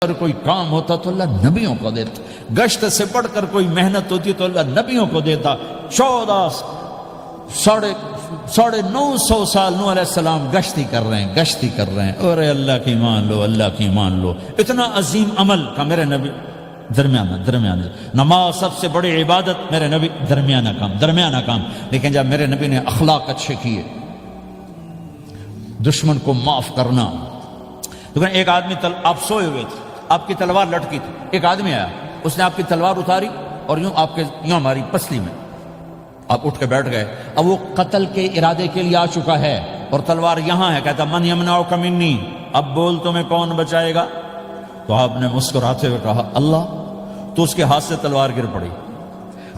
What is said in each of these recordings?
کر کوئی کام ہوتا تو اللہ نبیوں کو دیتا، گشت سے بڑھ کر کوئی محنت ہوتی تو اللہ نبیوں کو دیتا۔ 950 سال نوح علیہ السلام گشتی کر رہے ہیں، اور اللہ کی مان لو، اللہ کی مان لو، اتنا عظیم عمل کا میرے نبی درمیانہ نماز سب سے بڑی عبادت، میرے نبی درمیانہ کام، لیکن جب میرے نبی نے اخلاق اچھے کیے، دشمن کو معاف کرنا۔ لیکن ایک آدمی آپ سوئے ہوئے تھے، آپ کی تلوار لٹکی تھی، ایک آدمی آیا، اس نے آپ کی تلوار اتاری اور یوں ماری پسلی میں، آپ اٹھ کے بیٹھ گئے۔ اب وہ قتل کے ارادے کے لیے آ چکا ہے اور تلوار یہاں ہے، کہتا من یمنعک منی، اب بول تمہیں کون بچائے گا؟ تو آپ نے مسکراتے ہوئے کہا اللہ، تو اس کے ہاتھ سے تلوار گر پڑی،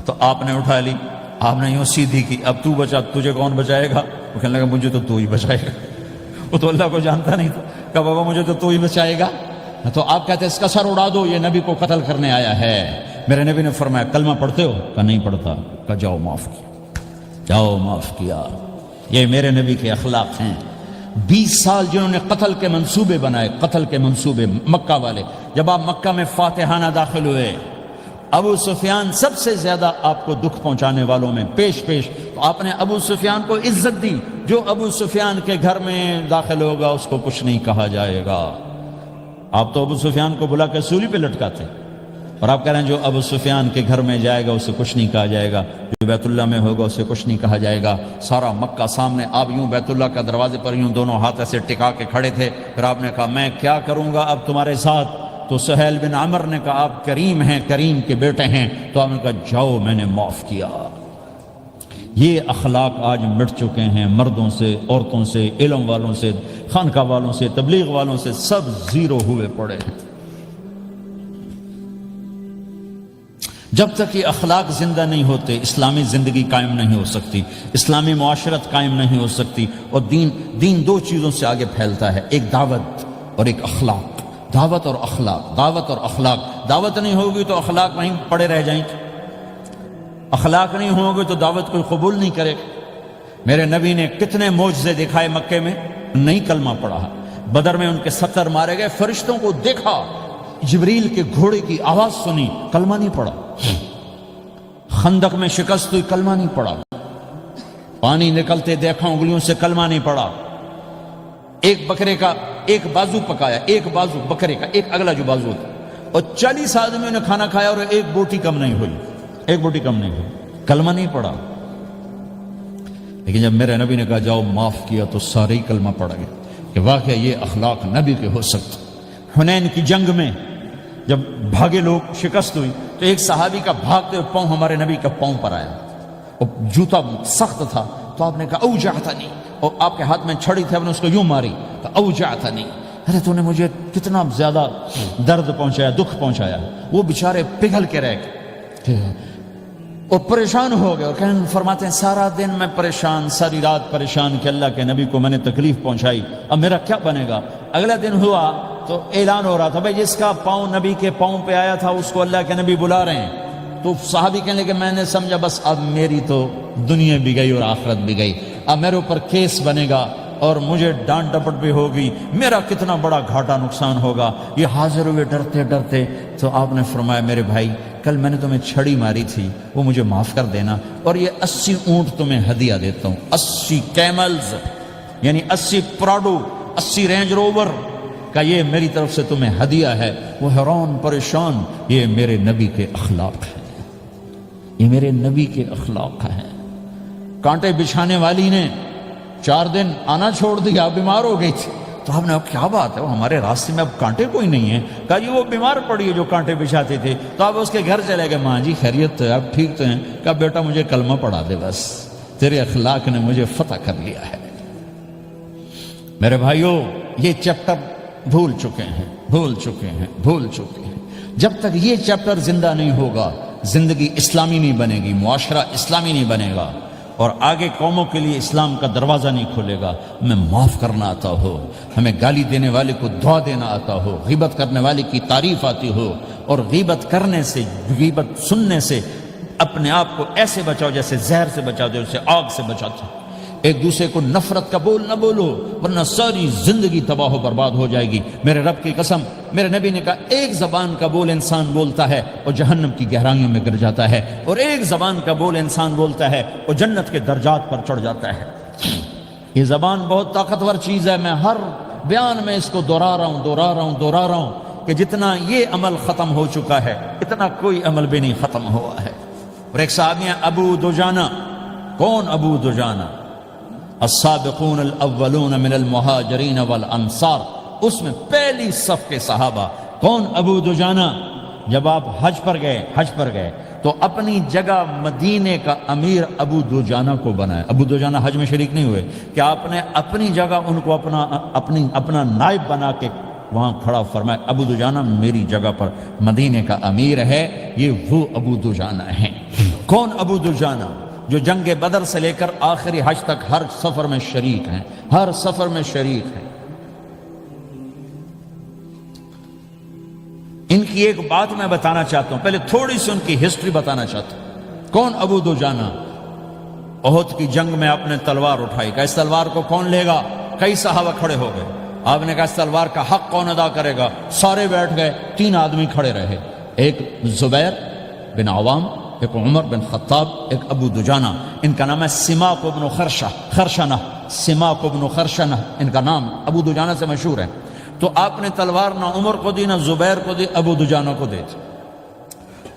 تو آپ نے اٹھا لی، آپ نے یوں سیدھی کی، اب تو بچا، تجھے کون بچائے گا؟ وہ کہنے لگا مجھے تو ہی بچائے گا۔ وہ تو اللہ کو جانتا نہیں تھا، کہا بابا مجھے تو ہی بچائے گا۔ تو آپ کہتے ہیں اس کا سر اڑا دو، یہ نبی کو قتل کرنے آیا ہے۔ میرے نبی نے فرمایا کلمہ پڑھتے ہو؟ کہا نہیں پڑھتا۔ کہا جاؤ معاف کیا۔ یہ میرے نبی کے اخلاق ہیں۔ 20 سال جنہوں نے قتل کے منصوبے بنائے، مکہ والے، جب آپ مکہ میں فاتحانہ داخل ہوئے، ابو سفیان سب سے زیادہ آپ کو دکھ پہنچانے والوں میں پیش تو آپ نے ابو سفیان کو عزت دی۔ جو ابو سفیان کے گھر میں داخل ہوگا اس کو کچھ نہیں کہا جائے گا۔ آپ تو ابو سفیان کو بلا کے سولی پہ لٹکاتے، اور آپ کہہ رہے ہیں جو ابو سفیان کے گھر میں جائے گا اسے کچھ نہیں کہا جائے گا، جو بیت اللہ میں ہوگا اسے کچھ نہیں کہا جائے گا۔ سارا مکہ سامنے، آپ یوں بیت اللہ کا دروازے پر یوں دونوں ہاتھ ایسے ٹکا کے کھڑے تھے۔ پھر آپ نے کہا میں کیا کروں گا اب تمہارے ساتھ؟ تو سہیل بن عمر نے کہا آپ کریم ہیں، کریم کے بیٹے ہیں۔ تو آپ نے کہا جاؤ میں نے معاف کیا۔ یہ اخلاق آج مٹ چکے ہیں، مردوں سے، عورتوں سے، علم والوں سے، خانقاہ والوں سے، تبلیغ والوں سے، سب زیرو ہوئے پڑے ہیں۔ جب تک یہ اخلاق زندہ نہیں ہوتے اسلامی زندگی قائم نہیں ہو سکتی، اسلامی معاشرت قائم نہیں ہو سکتی۔ اور دین دو چیزوں سے آگے پھیلتا ہے، ایک دعوت اور ایک اخلاق۔ دعوت اور اخلاق۔ دعوت نہیں ہوگی تو اخلاق وہیں پڑے رہ جائیں گے، اخلاق نہیں ہوگے تو دعوت کوئی قبول نہیں کرے گا۔ میرے نبی نے کتنے معجزے دکھائے مکے میں، نہیں کلمہ پڑھا۔ بدر میں ان کے 70 مارے گئے، فرشتوں کو دیکھا، جبریل کے گھوڑے کی آواز سنی، کلمہ نہیں پڑھا۔ خندق میں شکست ہوئی، کلمہ نہیں پڑھا۔ پانی نکلتے دیکھا انگلیوں سے، کلمہ نہیں پڑھا۔ ایک بکرے کا ایک بازو پکایا، ایک بازو بکرے کا، ایک اگلا جو بازو تھا، اور 40 آدمیوں نے کھانا کھایا اور ایک بوٹی کم نہیں ہوئی، کلمہ نہیں پڑھا۔ لیکن جب میرے نبی نے کہا جاؤ معاف کیا تو سارے ہی کلمہ پڑھ گئے کہ واقعہ یہ اخلاق نبی کے ہو سکتے۔ حنین کی جنگ میں جب بھاگے لوگ، شکست ہوئی، تو ایک صحابی کا بھاگتے ہوئے پاؤں ہمارے نبی کا پاؤں پر آیا، اور جوتا سخت تھا، تو آپ نے کہا اوجعتنی، اور آپ کے ہاتھ میں چھڑی تھی، آپ نے اس کو یوں ماری، تو اوجعتنی، ارے تو نے مجھے کتنا زیادہ درد پہنچایا، دکھ پہنچایا۔ وہ بیچارے پگھل کے رہ گئے اور پریشان ہو گئے، اور فرماتے ہیں سارا دن میں پریشان، ساری رات پریشان کہ اللہ کے نبی کو میں نے تکلیف پہنچائی، اب میرا کیا بنے گا؟ اگلا دن ہوا تو اعلان ہو رہا تھا بھائی جس کا پاؤں نبی کے پاؤں پہ آیا تھا اس کو اللہ کے نبی بلا رہے ہیں۔ تو صحابی کہنے لگے میں نے سمجھا بس اب میری تو دنیا بھی گئی اور آخرت بھی گئی، اب میرے اوپر کیس بنے گا اور مجھے ڈانٹ ڈپٹ بھی ہوگی، میرا کتنا بڑا گھاٹا نقصان ہوگا۔ یہ حاضر ہوئے ڈرتے ڈرتے، تو آپ نے فرمایا میرے بھائی کل میں نے تمہیں چھڑی ماری تھی، وہ مجھے معاف کر دینا، اور یہ 80 اونٹ تمہیں ہدیہ دیتا ہوں، 80 کیملز یعنی 80 پراڈو، 80 رینج روور کا یہ میری طرف سے تمہیں ہدیہ ہے۔ وہ حیران پریشان، یہ میرے نبی کے اخلاق ہیں، یہ میرے نبی کے اخلاق ہیں۔ کانٹے بچھانے والی نے 4 دن آنا چھوڑ دیا، بیمار ہو گئی تھی، تو ہم نے کیا بات ہے، وہ ہمارے راستے میں اب کانٹے کوئی نہیں ہیں؟ کہا جی وہ بیمار پڑی ہے جو کانٹے بچھاتے تھے۔ تو آپ اس کے گھر چلے گئے، ماں جی خیریت تو ہے، آپ ٹھیک تو ہیں؟ کہا بیٹا مجھے کلمہ پڑھا دے، بس تیرے اخلاق نے مجھے فتح کر لیا ہے۔ میرے بھائیوں یہ چیپٹر بھول چکے ہیں۔ جب تک یہ چیپٹر زندہ نہیں ہوگا زندگی اسلامی نہیں بنے گی، معاشرہ اسلامی نہیں بنے گا، اور آگے قوموں کے لیے اسلام کا دروازہ نہیں کھلے گا۔ ہمیں معاف کرنا آتا ہو، ہمیں گالی دینے والے کو دعا دینا آتا ہو، غیبت کرنے والے کی تعریف آتی ہو، اور غیبت کرنے سے، غیبت سننے سے اپنے آپ کو ایسے بچاؤ جیسے زہر سے بچا دو، جیسے آگ سے بچاتے ہیں۔ ایک دوسرے کو نفرت کا بول نہ بولو، ورنہ ساری زندگی تباہ و برباد ہو جائے گی۔ میرے رب کی قسم میرے نبی نے کہا ایک زبان کا بول انسان بولتا ہے اور جہنم کی گہرائیوں میں گر جاتا ہے، اور ایک زبان کا بول انسان بولتا ہے اور جنت کے درجات پر چڑھ جاتا ہے۔ یہ زبان بہت طاقتور چیز ہے، میں ہر بیان میں اس کو دہرا رہا ہوں کہ جتنا یہ عمل ختم ہو چکا ہے اتنا کوئی عمل بھی نہیں ختم ہوا ہے۔ اور ایک صحابی ہیں ابو دجانہ۔ کون ابو دجانہ؟ السابقون الاولون من المہاجرین والانصار، اس میں پہلی صف کے صحابہ۔ کون ابو دجانہ؟ جب آپ حج پر گئے تو اپنی جگہ مدینے کا امیر ابو دجانہ کو بنایا۔ ابو دجانہ حج میں شریک نہیں ہوئے کہ آپ نے اپنی جگہ ان کو اپنا نائب بنا کے وہاں کھڑا فرمایا ابو دجانہ میری جگہ پر مدینے کا امیر ہے، یہ وہ ابو دجانہ ہیں۔ کون ابو دجانہ؟ جو جنگ بدر سے لے کر آخری حج تک ہر سفر میں شریک ہیں، ہر سفر میں شریک ہیں۔ ان کی ایک بات میں بتانا چاہتا ہوں، پہلے تھوڑی سی ان کی ہسٹری بتانا چاہتا ہوں۔ کون ابو دجانہ؟ احد کی جنگ میں آپ نے تلوار اٹھائی، کہ اس تلوار کو کون لے گا؟ کئی صحابہ کھڑے ہو گئے۔ آپ نے کہا اس تلوار کا حق کون ادا کرے گا؟ سارے بیٹھ گئے، 3 آدمی کھڑے رہے، ایک زبیر بن عوام، ایک عمر بن خطاب، ایک ابو دجانہ۔ ان کا نام ہے سماک بن خرشنہ، سماک بن خرشنہ ان کا نام ابو دجانہ سے مشہور ہے۔ تو آپ نے تلوار نہ عمر کو دی، نہ زبیر کو دی، ابو دجانہ کو دے دی۔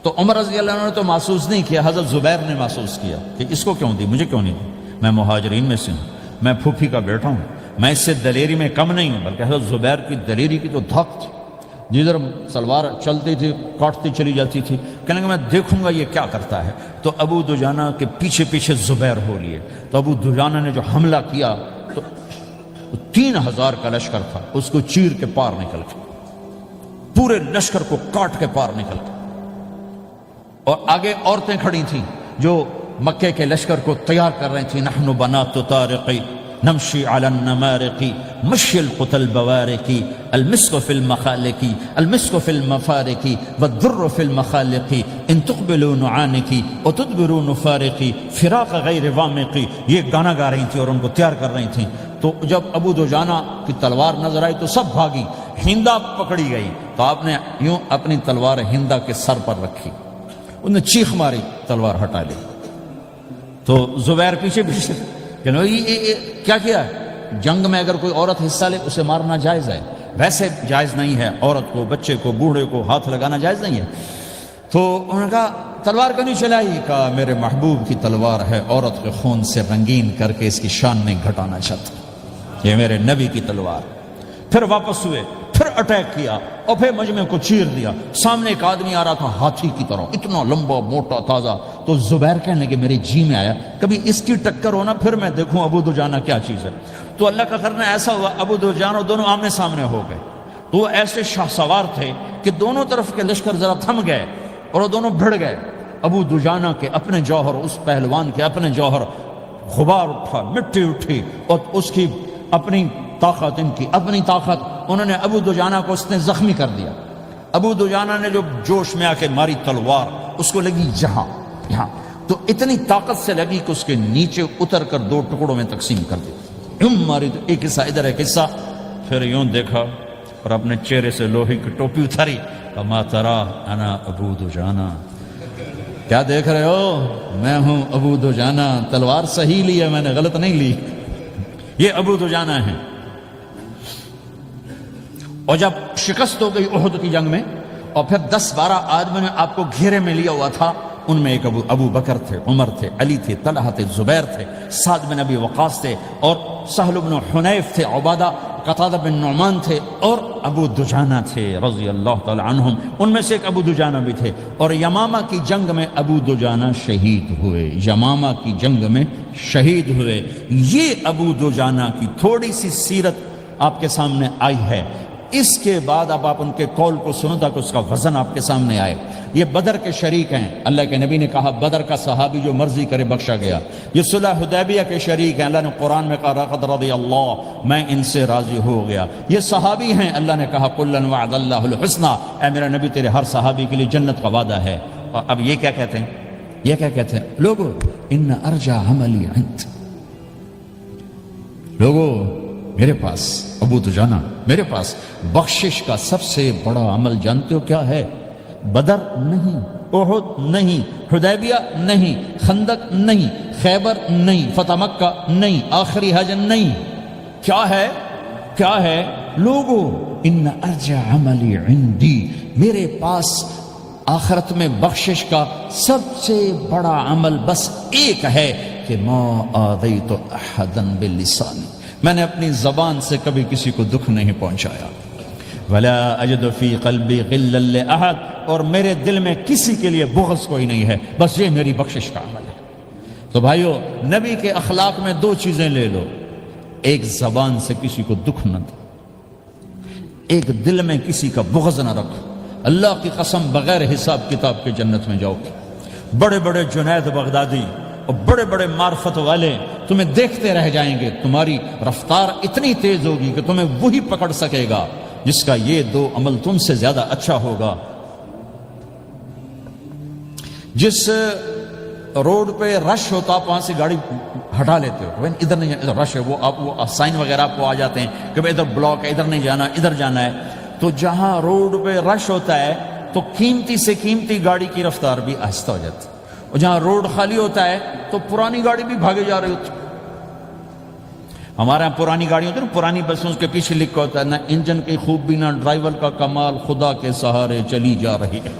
تو عمر رضی اللہ عنہ نے تو محسوس نہیں کیا، حضرت زبیر نے محسوس کیا کہ اس کو کیوں دی، مجھے کیوں نہیں دی؟ میں مہاجرین میں سے ہوں، میں پھوپھی کا بیٹا ہوں، میں اس سے دلیری میں کم نہیں ہوں۔ بلکہ حضرت زبیر کی دلیری کی تو دھک تھی، جدھر سلوار چلتی تھی کاٹتی چلی جاتی تھی، کہنے کہ میں دیکھوں گا یہ کیا کرتا ہے۔ تو ابو دجانہ کے پیچھے پیچھے زبیر ہو لیے۔ تو ابو دجانہ نے جو حملہ کیا تو 3000 کا لشکر تھا، اس کو چیر کے پار نکل کے، پورے لشکر کو کاٹ کے پار نکل کے، اور آگے عورتیں کھڑی تھیں جو مکے کے لشکر کو تیار کر رہی تھیں۔ نحن بنات طارقی نمشی علی النمارقی مشی القتل بوارقی المسک فی المخالقی المسک فی المفارقی والدر فی المخالقی ان تقبلوا نعانقی وتدبروا نفارقی فراق غیر وامقی۔ یہ گانا گا رہی تھیں اور ان کو تیار کر رہی تھیں۔ تو جب ابو دجانہ کی تلوار نظر آئی تو سب بھاگی، ہندا پکڑی گئی، تو آپ نے یوں اپنی تلوار ہندا کے سر پر رکھی، انہوں نے چیخ ماری، تلوار ہٹا لی۔ تو زبیر پیچھے پیچھے کہ کیا کیا ہے؟ جنگ میں اگر کوئی عورت حصہ لے اسے مارنا جائز ہے، ویسے جائز نہیں ہے، عورت کو، بچے کو، بوڑھے کو ہاتھ لگانا جائز نہیں ہے۔ تو انہوں نے کہا تلوار کیوں نہیں چلائی؟ کہا میرے محبوب کی تلوار ہے، عورت کے خون سے رنگین کر کے اس کی شان نہیں گھٹانا چاہتا، یہ میرے نبی کی تلوار۔ پھر واپس ہوئے، پھر اٹیک کیا اور پھر مجمع کو چیر دیا۔ سامنے ایک آدمی آ رہا تھا ہاتھی کی طرح، اتنا لمبا موٹا تازہ۔ تو زبیر کہنے لگے میرے جی میں آیا کبھی اس کی ٹکر ہونا، پھر میں دیکھوں ابو دجانہ کیا چیز ہے۔ تو اللہ کا کرنا ایسا ہوا، ابو دجانہ دونوں آمنے سامنے ہو گئے۔ تو وہ ایسے شاہ سوار تھے کہ دونوں طرف کے لشکر ذرا تھم گئے اور وہ دونوں بھڑ گئے۔ ابو دجانہ کے اپنے جوہر، اس پہلوان کے اپنے جوہر، غبار اٹھا، مٹی اٹھی، اور اس کی اپنی طاقت، ان کی اپنی طاقت، انہوں نے ابو دجانہ کو اس نے زخمی کر دیا۔ ابو دجانہ نے جو جوش میں آ کے ماری تلوار، اس کو لگی یہاں، تو اتنی طاقت سے لگی کہ اس کے نیچے اتر کر 2 ٹکڑوں میں تقسیم کر دی۔ یوں ماری، ایک حصہ ادھر ایک حصہ، پھر یوں دیکھا اور اپنے چہرے سے لوہے کی ٹوپی اتاری، اما ترا انا ابو دجانہ، کیا دیکھ رہے ہو؟ میں ہوں ابو دجانہ، تلوار صحیح لی ہے میں نے، غلط نہیں لی۔ یہ ابو دجانہ ہیں۔ اور جب شکست ہو گئی احد کی جنگ میں، اور پھر 10-12 آدمیوں نے آپ کو گھیرے میں لیا ہوا تھا، ان میں ایک ابو بکر تھے، عمر تھے، علی تھے، طلحہ تھے، زبیر تھے، سعد بن ابی وقاص تھے، اور سہل بن حنیف تھے، عبادہ قتادہ بن نعمان تھے، اور ابو دجانہ تھے رضی اللہ تعالی عنہم۔ ان میں سے ایک ابو دجانہ بھی تھے۔ اور یمامہ کی جنگ میں ابو دجانہ شہید ہوئے، یمامہ کی جنگ میں شہید ہوئے۔ یہ ابو دجانہ کی تھوڑی سی سیرت آپ کے سامنے آئی ہے۔ اس کے بعد اب آپ ان کے قول کو سنو تاکہ اس کا وزن آپ کے سامنے آئے۔ یہ بدر کے شریک ہیں، اللہ کے نبی نے کہا بدر کا صحابی جو مرضی کرے بخشا گیا۔ یہ صلح حدیبیہ کے شریک ہیں، اللہ نے قرآن میں کہا لقد رضی اللہ، میں ان سے راضی ہو گیا۔ یہ صحابی ہیں، اللہ نے کہا کلا وعد اللہ الحسنى، اے میرا نبی تیرے ہر صحابی کے لیے جنت کا وعدہ ہے۔ اور اب یہ کیا کہتے ہیں؟ یہ کیا کہتے ہیں لوگو؟ ان ارجع عملی عند، لوگو میرے پاس ابو دجانہ میرے پاس بخشش کا سب سے بڑا عمل جانتے ہو کیا ہے؟ بدر نہیں، احد نہیں، حدیبیہ نہیں، خندق نہیں، خیبر نہیں، فتح مکہ نہیں، آخری حج نہیں. کیا ہے؟ کیا ہے؟ لوگو ان ارجع عملی عندی، میرے پاس آخرت میں بخشش کا سب سے بڑا عمل بس ایک ہے کہ ما آذیت احدا بلسانی، میں نے اپنی زبان سے کبھی کسی کو دکھ نہیں پہنچایا. ولا اجد فی قلبی غلا لاحد، اور میرے دل میں کسی کے لیے بغض کوئی نہیں ہے، بس یہ میری بخشش کا عمل ہے. تو بھائیو، نبی کے اخلاق میں دو چیزیں لے لو، ایک زبان سے کسی کو دکھ نہ دو، ایک دل میں کسی کا بغض نہ رکھو. اللہ کی قسم بغیر حساب کتاب کے جنت میں جاؤ گے. بڑے بڑے جنید بغدادی اور بڑے بڑے معرفت والے تمہیں دیکھتے رہ جائیں گے، تمہاری رفتار اتنی تیز ہوگی کہ تمہیں وہی پکڑ سکے گا جس کا یہ دو عمل تم سے زیادہ اچھا ہوگا. جس روڈ پہ رش ہوتا آپ وہاں سے گاڑی ہٹا لیتے ہو، ادھر نہیں جانا، ادھر رش ہے، وہ سائن وغیرہ آپ کو آ جاتے ہیں کہ ادھر بلاک ہے، ادھر نہیں جانا، ادھر جانا ہے. تو جہاں روڈ پہ رش ہوتا ہے تو قیمتی سے قیمتی گاڑی کی رفتار بھی آہستہ ہو جاتی ہے، اور جہاں روڈ خالی ہوتا ہے تو پرانی گاڑی بھی بھاگے جا رہی ہوتی. ہمارے یہاں پرانی گاڑی ہوتی ہے نا، پرانی بسوں کے پیچھے لکھا ہوتا ہے نہ انجن کی خوبی نہ ڈرائیور کا کمال، خدا کے سہارے چلی جا رہی ہے.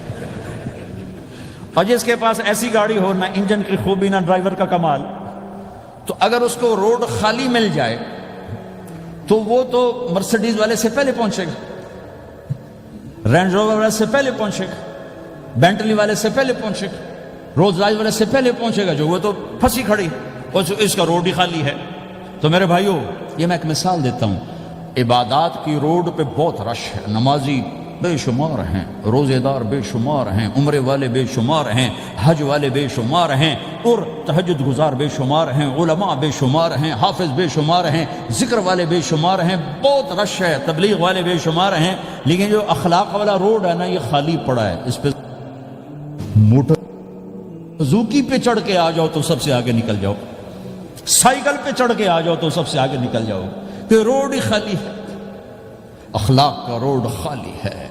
اور جس کے پاس ایسی گاڑی ہو، نہ انجن کی خوبی نہ ڈرائیور کا کمال، تو اگر اس کو روڈ خالی مل جائے تو وہ تو مرسیڈیز والے سے پہلے پہنچے گا، رینج روور والے سے پہلے پہنچے گا، بینٹلی والے سے پہلے پہنچے گا، رولز رائس والے سے پہلے پہنچے گا، جو وہ تو پھنسی کھڑی اور اس کا روڈ ہی خالی ہے. تو میرے بھائیو، یہ میں ایک مثال دیتا ہوں. عبادات کی روڈ پہ بہت رش ہے، نمازی بے شمار ہیں، روزے دار بے شمار ہیں، عمرے والے بے شمار ہیں، حج والے بے شمار ہیں، اور تہجد گزار بے شمار ہیں، علماء بے شمار ہیں، حافظ بے شمار ہیں، ذکر والے بے شمار ہیں، بہت رش ہے، تبلیغ والے بے شمار ہیں. لیکن جو اخلاق والا روڈ ہے نا، یہ خالی پڑا ہے. اس پہ موٹر زوکی پہ چڑھ کے آ جاؤ تو سب سے آگے نکل جاؤ، سائیکل پہ چڑھ کے آ جاؤ تو سب سے آگے نکل جاؤ، کہ روڈ ہی خالی ہے. اخلاق کا روڈ خالی ہے.